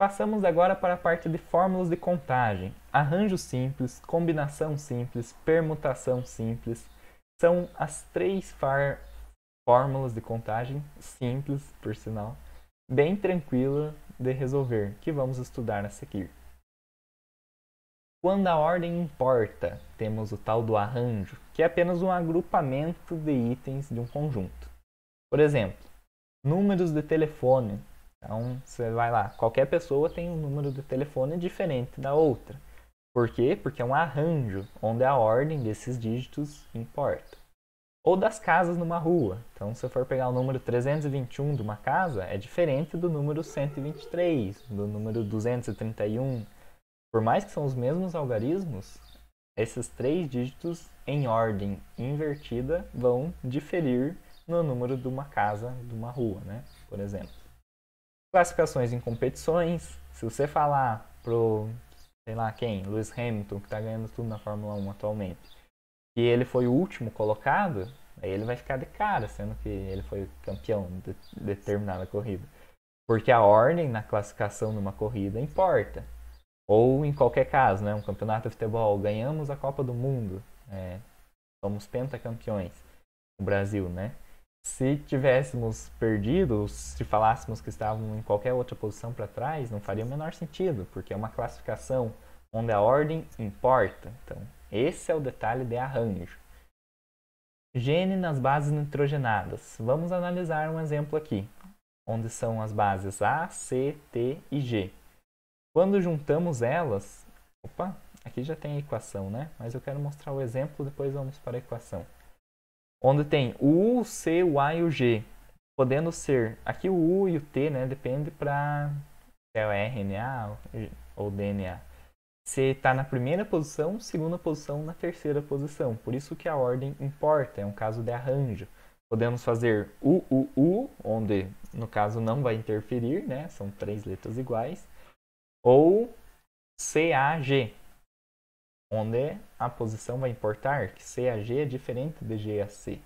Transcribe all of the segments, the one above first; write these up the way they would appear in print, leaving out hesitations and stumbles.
Passamos agora para a parte de fórmulas de contagem. Arranjo simples, combinação simples, permutação simples. São as três fórmulas de contagem simples, por sinal, bem tranquila de resolver, que vamos estudar a seguir. Quando a ordem importa, temos o tal do arranjo, que é apenas um agrupamento de itens de um conjunto. Por exemplo, números de telefone. Então, você vai lá, qualquer pessoa tem um número de telefone diferente da outra. Por quê? Porque é um arranjo, onde a ordem desses dígitos importa. Ou das casas numa rua. Então, se eu for pegar o número 321 de uma casa, é diferente do número 123, do número 231. Por mais que são os mesmos algarismos, esses três dígitos em ordem invertida vão diferir no número de uma casa, de uma rua, né? Por exemplo. Classificações em competições. Se você falar pro, sei lá quem, Lewis Hamilton, que está ganhando tudo na Fórmula 1 atualmente, que ele foi o último colocado, aí ele vai ficar de cara, sendo que ele foi campeão de determinada corrida. Porque a ordem na classificação numa corrida importa. Ou em qualquer caso, né, um campeonato de futebol, ganhamos a Copa do Mundo, somos pentacampeões, o Brasil, né? Se tivéssemos perdido, se falássemos que estávamos em qualquer outra posição para trás, não faria o menor sentido, porque é uma classificação onde a ordem importa. Então, esse é o detalhe de arranjo. Gene nas bases nitrogenadas. Vamos analisar um exemplo aqui, onde são as bases A, C, T e G. Quando juntamos elas, aqui já tem a equação, né? Mas eu quero mostrar o exemplo, depois vamos para a equação. Onde tem o U, o C, o A e o G. Podendo ser, aqui o U e o T, né? Depende para se é o RNA ou DNA. Se está na primeira posição, segunda posição, na terceira posição. Por isso que a ordem importa, é um caso de arranjo. Podemos fazer U, onde no caso não vai interferir, né? São três letras iguais. Ou CAG, onde a posição vai importar, que CAG é diferente de GAC.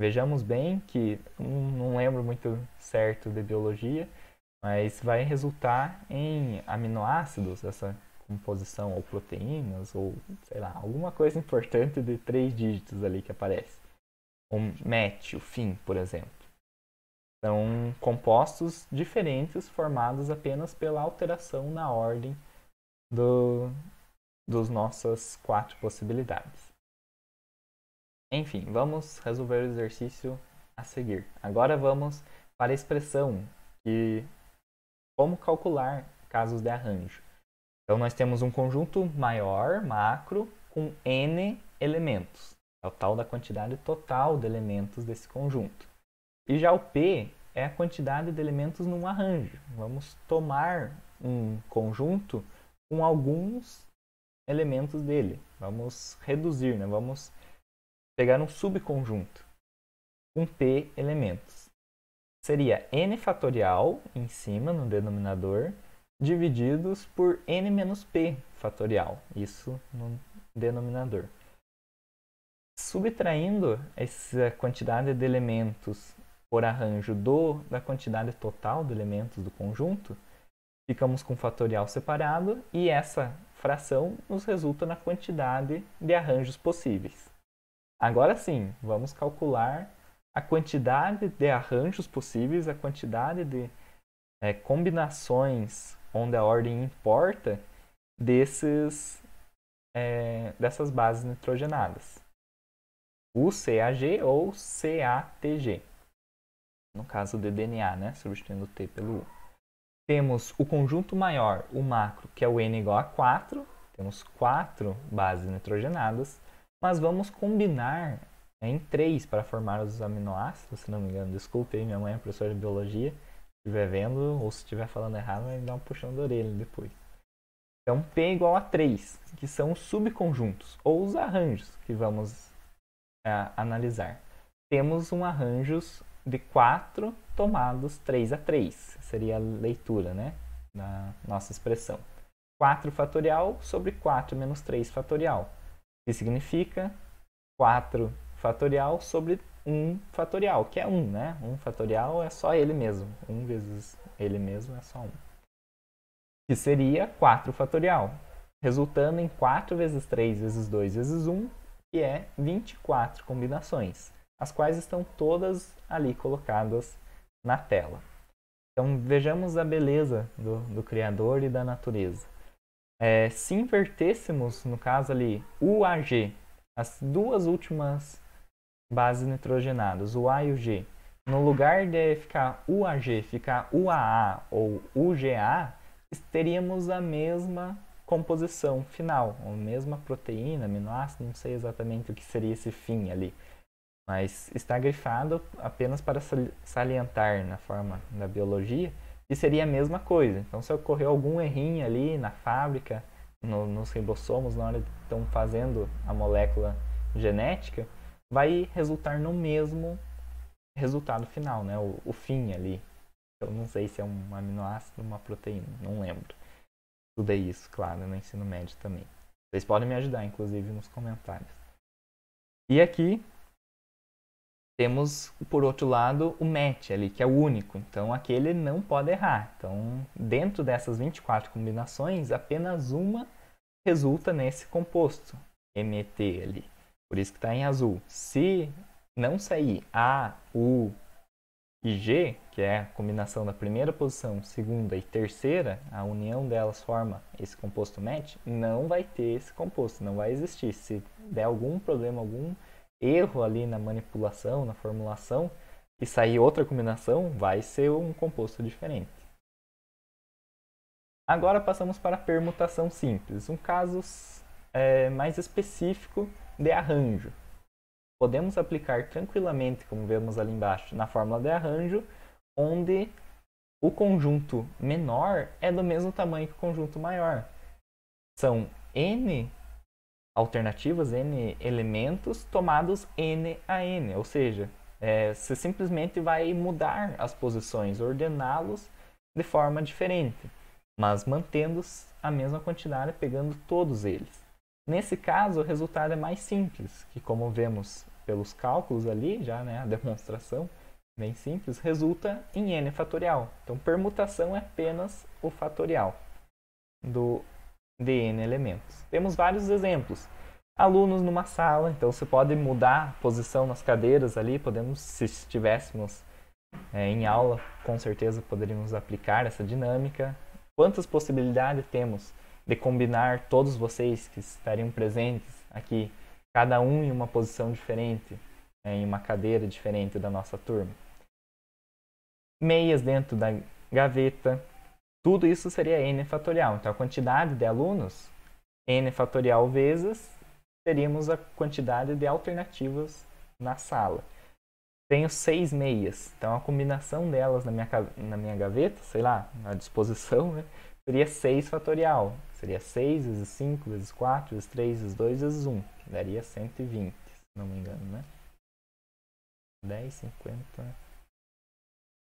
Vejamos bem que não lembro muito certo de biologia, mas vai resultar em aminoácidos, essa composição, ou proteínas, ou sei lá, alguma coisa importante de 3 dígitos ali que aparece. O MET, o FIN, por exemplo. São compostos diferentes formados apenas pela alteração na ordem dos nossas 4 possibilidades. Enfim, vamos resolver o exercício a seguir. Agora vamos para a expressão que como calcular casos de arranjo. Então nós temos um conjunto maior, macro, com n elementos. É o tal da quantidade total de elementos desse conjunto. E já o P é a quantidade de elementos num arranjo. Vamos tomar um conjunto com alguns elementos dele. Vamos reduzir, né? Vamos pegar um subconjunto com P elementos. Seria n fatorial em cima, no denominador, divididos por n menos p fatorial, isso no denominador. Subtraindo essa quantidade de elementos por arranjo da quantidade total de elementos do conjunto, ficamos com o fatorial separado e essa fração nos resulta na quantidade de arranjos possíveis. Agora sim, vamos calcular a quantidade de arranjos possíveis, a quantidade de combinações onde a ordem importa dessas bases nitrogenadas. UCAG ou CATG. No caso de DNA, né? Substituindo o T pelo U. Temos o conjunto maior, o macro, que é o N igual a 4. Temos 4 bases nitrogenadas, mas vamos combinar em 3 para formar os aminoácidos, se não me engano. Desculpe aí, minha mãe é professora de biologia. Se estiver vendo ou se estiver falando errado, vai me dar um puxão da orelha depois. Então, P igual a 3, que são os subconjuntos, ou os arranjos que vamos analisar. Temos um arranjos de 4 tomados 3 a 3. Seria a leitura, né, da nossa expressão. 4 fatorial sobre 4 menos 3 fatorial. Que significa 4 fatorial sobre 1 fatorial, que é 1, né? 1 fatorial é só ele mesmo. 1 vezes ele mesmo é só 1. que seria 4 fatorial, resultando em 4 vezes 3 vezes 2 vezes 1, que é 24 combinações, as quais estão todas ali colocadas na tela. Então vejamos a beleza do Criador e da natureza. Se invertêssemos, no caso ali, o AG, as duas últimas bases nitrogenadas, o A e o G, no lugar de ficar UAG, ficar UAA ou UGA, teríamos a mesma composição final, a mesma proteína, aminoácido, não sei exatamente o que seria esse fim ali, mas está grifado apenas para salientar na forma da biologia que seria a mesma coisa. Então, se ocorreu algum errinho ali na fábrica, nos ribossomos, na hora de estão fazendo a molécula genética, vai resultar no mesmo resultado final, né? O fim ali. Eu não sei se é um aminoácido ou uma proteína, não lembro. Estudei isso, claro, no ensino médio também. Vocês podem me ajudar, inclusive, nos comentários. E aqui temos, por outro lado, o match ali, que é o único. Então, aquele não pode errar. Então, dentro dessas 24 combinações, apenas uma resulta nesse composto, MET ali. Por isso que está em azul. Se não sair A, U e G, que é a combinação da primeira posição, segunda e terceira, a união delas forma esse composto match, não vai ter esse composto, não vai existir. Se der algum problema, algum erro ali na manipulação, na formulação, e sair outra combinação, vai ser um composto diferente. Agora passamos para a permutação simples, um caso mais específico de arranjo. Podemos aplicar tranquilamente, como vemos ali embaixo, na fórmula de arranjo, onde o conjunto menor é do mesmo tamanho que o conjunto maior. São n alternativas, n elementos tomados n a n, ou seja, você simplesmente vai mudar as posições, ordená-los de forma diferente, mas mantendo a mesma quantidade, pegando todos eles. Nesse caso, o resultado é mais simples, que como vemos pelos cálculos ali, já a demonstração, bem simples, resulta em n fatorial. Então, permutação é apenas o fatorial de n elementos. Temos vários exemplos. Alunos numa sala, então você pode mudar a posição nas cadeiras ali, se estivéssemos em aula, com certeza poderíamos aplicar essa dinâmica. Quantas possibilidades temos de combinar todos vocês que estariam presentes aqui, cada um em uma posição diferente, em uma cadeira diferente da nossa turma. Meias dentro da gaveta, tudo isso seria n fatorial. Então, a quantidade de alunos, n fatorial vezes, teríamos a quantidade de alternativas na sala. Tenho 6 meias, então a combinação delas na minha gaveta, sei lá, à disposição, seria 6 fatorial. Seria 6 vezes 5 vezes 4 vezes 3 vezes 2 vezes 1, que daria 120, se não me engano, né? 10, 50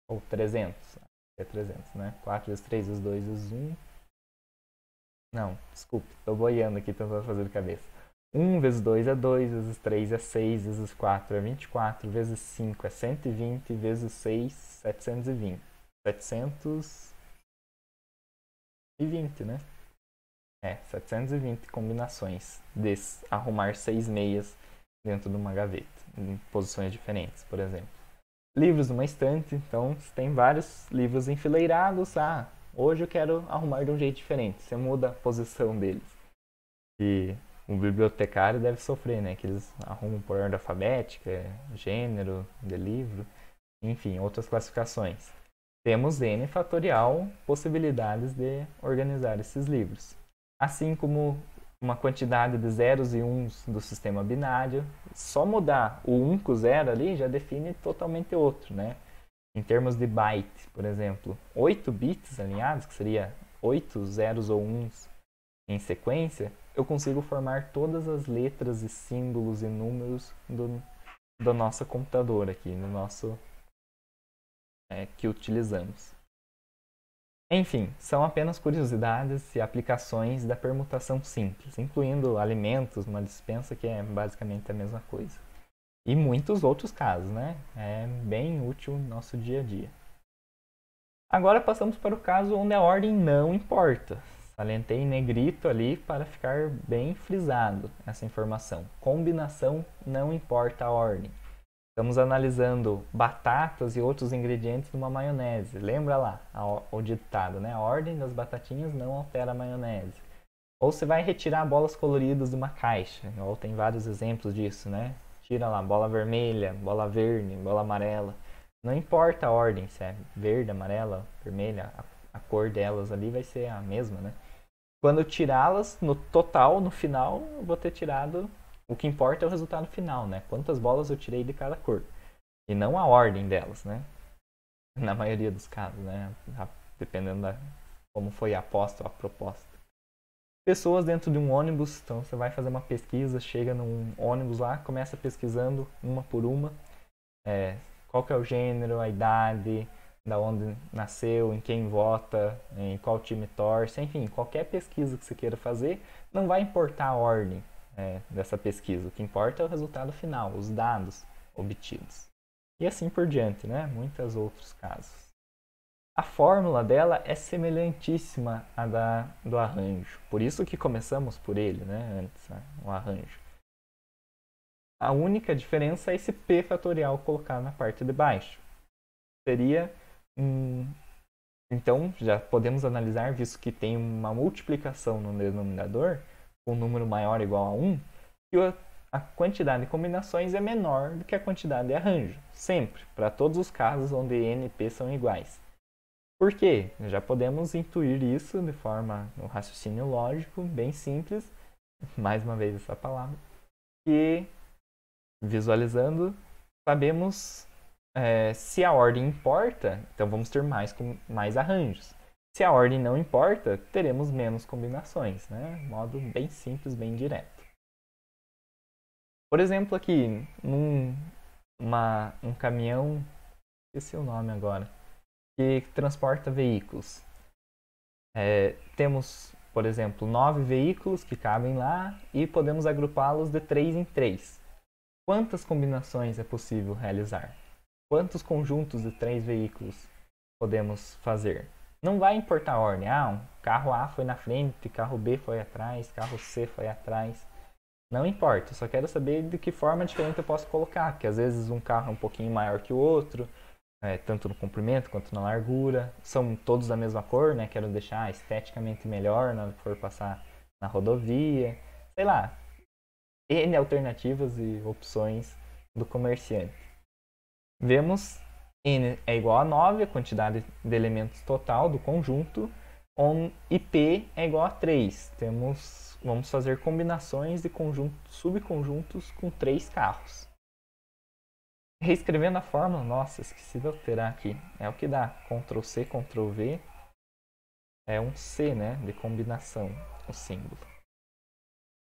ou 300. É 300, né? 4 vezes 3 vezes 2 vezes 1. Não, desculpe, estou boiando aqui, tentando fazer de cabeça. 1 vezes 2 é 2, vezes 3 é 6, vezes 4 é 24, vezes 5 é 120, vezes 6, 720. 720, né? 720 combinações de arrumar 6 meias dentro de uma gaveta, em posições diferentes, por exemplo. Livros numa estante, então tem vários livros enfileirados. Hoje eu quero arrumar de um jeito diferente. Você muda a posição deles. E o bibliotecário deve sofrer, né? Que eles arrumam por ordem alfabética, gênero de livro, enfim, outras classificações. Temos n fatorial possibilidades de organizar esses livros. Assim como uma quantidade de zeros e uns do sistema binário, só mudar o 1 com o 0 ali já define totalmente outro, né? Em termos de byte, por exemplo, 8 bits alinhados, que seria 8 zeros ou uns em sequência, eu consigo formar todas as letras e símbolos e números do nosso computador aqui, no nosso que utilizamos. Enfim, são apenas curiosidades e aplicações da permutação simples, incluindo alimentos, uma dispensa que é basicamente a mesma coisa. E muitos outros casos, né? É bem útil no nosso dia a dia. Agora passamos para o caso onde a ordem não importa. Salientei em negrito ali para ficar bem frisado essa informação. Combinação não importa a ordem. Estamos analisando batatas e outros ingredientes numa maionese. Lembra lá o ditado, né? A ordem das batatinhas não altera a maionese. Ou você vai retirar bolas coloridas de uma caixa. Ou tem vários exemplos disso, né? Tira lá bola vermelha, bola verde, bola amarela. Não importa a ordem, se é verde, amarela, vermelha, a cor delas ali vai ser a mesma, né? Quando eu tirá-las, no total, no final, eu vou ter tirado... O que importa é o resultado final, né? Quantas bolas eu tirei de cada cor. E não a ordem delas, né? Na maioria dos casos, né? Dependendo da como foi a aposta ou a proposta. Pessoas dentro de um ônibus, então você vai fazer uma pesquisa, chega num ônibus lá, começa pesquisando uma por uma. Qual que é o gênero, a idade, da onde nasceu, em quem vota, em qual time torce, enfim, qualquer pesquisa que você queira fazer, não vai importar a ordem dessa pesquisa. O que importa é o resultado final, os dados obtidos. E assim por diante, né? Muitos outros casos. A fórmula dela é semelhantíssima à do arranjo. Por isso que começamos por ele, né? Antes, o arranjo. A única diferença é esse p fatorial colocado na parte de baixo. Seria então, já podemos analisar, visto que tem uma multiplicação no denominador, com um número maior ou igual a 1, que a quantidade de combinações é menor do que a quantidade de arranjo. Sempre, para todos os casos onde n e p são iguais. Por quê? Já podemos intuir isso de forma, no raciocínio lógico, bem simples, mais uma vez essa palavra, que, visualizando, sabemos se a ordem importa, então vamos ter mais arranjos. Se a ordem não importa, teremos menos combinações, né? Modo bem simples, bem direto. Por exemplo, aqui, um caminhão, esqueci o nome agora, que transporta veículos. Temos, por exemplo, 9 veículos que cabem lá e podemos agrupá-los de 3 em 3. Quantas combinações é possível realizar? Quantos conjuntos de 3 veículos podemos fazer? Não vai importar a ordem. Carro A foi na frente, carro B foi atrás, carro C foi atrás. Não importa, eu só quero saber de que forma diferente eu posso colocar. Porque às vezes um carro é um pouquinho maior que o outro, tanto no comprimento quanto na largura. São todos da mesma cor, né? Quero deixar esteticamente melhor na hora que for passar na rodovia. Sei lá, N alternativas e opções do comerciante. Vemos n é igual a 9, a quantidade de elementos total do conjunto, e p é igual a 3. Vamos fazer combinações de subconjuntos com 3 carros. Reescrevendo a fórmula, nossa, esqueci de alterar aqui. É o que dá, Ctrl C, Ctrl V, é um C, né, de combinação, o símbolo.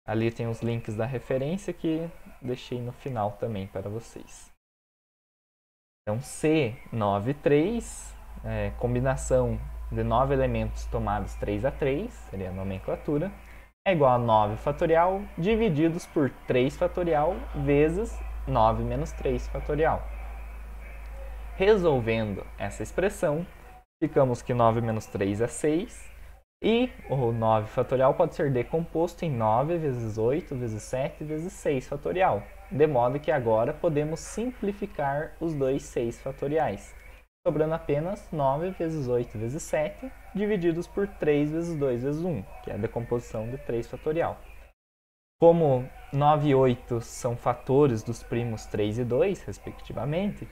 Ali tem os links da referência que deixei no final também para vocês. Então, C93, combinação de 9 elementos tomados 3 a 3, seria a nomenclatura, é igual a 9 fatorial divididos por 3 fatorial vezes 9 menos 3 fatorial. Resolvendo essa expressão, ficamos que 9 menos 3 é 6, e o 9 fatorial pode ser decomposto em 9 vezes 8 vezes 7 vezes 6 fatorial. De modo que agora podemos simplificar os dois 6 fatoriais, sobrando apenas 9 vezes 8 vezes 7, divididos por 3 vezes 2 vezes 1, que é a decomposição de 3 fatorial. Como 9 e 8 são fatores dos primos 3 e 2, respectivamente,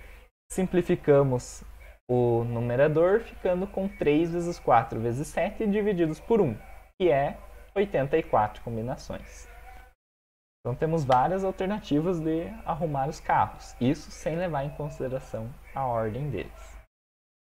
simplificamos o numerador ficando com 3 vezes 4 vezes 7 divididos por 1, que é 84 combinações. Então temos várias alternativas de arrumar os carros, isso sem levar em consideração a ordem deles.